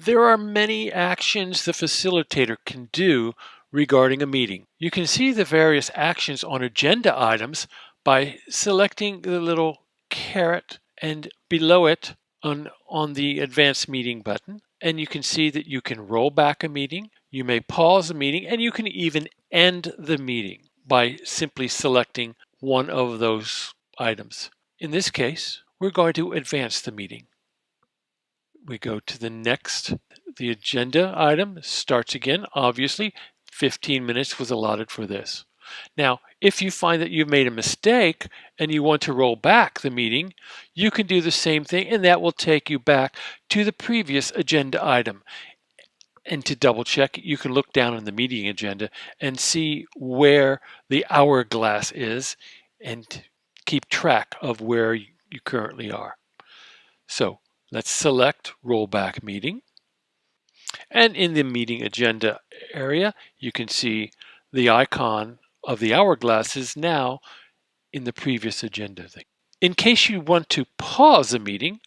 There are many actions the facilitator can do regarding a meeting. You can see the various actions on agenda items by selecting the little caret and below it on the advanced meeting button. And you can see that you can roll back a meeting, you may pause a meeting, and you can even end the meeting by simply selecting one of those items. In this case, we're going to advance the meeting. We go to the next. The agenda item starts again. Obviously, 15 minutes was allotted for this. Now, if you find that you've made a mistake and you want to roll back the meeting, you can do the same thing, and that will take you back to the previous agenda item. And to double check, you can look down on the meeting agenda and see where the hourglass is and keep track of where you currently are. So let's select rollback meeting. And in the meeting agenda area, you can see the icon of the hourglass is now in the previous agenda thing. In case you want to pause a meeting,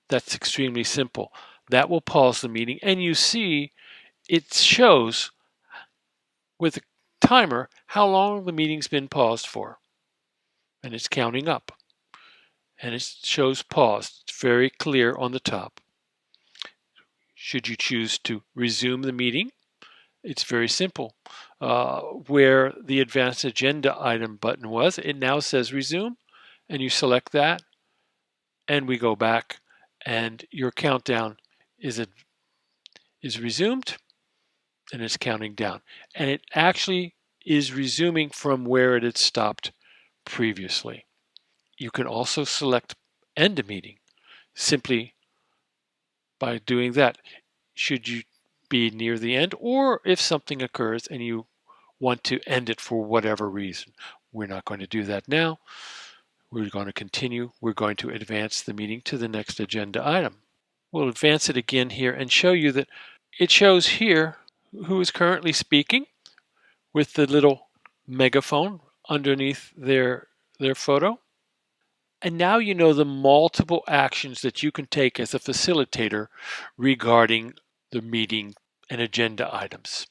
that's extremely simple. That will pause the meeting, and you see it shows with a timer how long the meeting's been paused for. And it's counting up. And it shows paused. It's very clear on the top. Should you choose to resume the meeting, it's very simple. Where the advanced agenda item button was, it now says resume, and you select that, and we go back, and your countdown is resumed, and it's counting down. And it actually is resuming from where it had stopped previously. You can also select end a meeting simply by doing that. Should you be near the end, or if something occurs and you want to end it for whatever reason. We're not going to do that now. We're going to continue. We're going to advance the meeting to the next agenda item. We'll advance it again here and show you that it shows here who is currently speaking with the little megaphone underneath their photo. And now you know the multiple actions that you can take as a facilitator regarding the meeting and agenda items.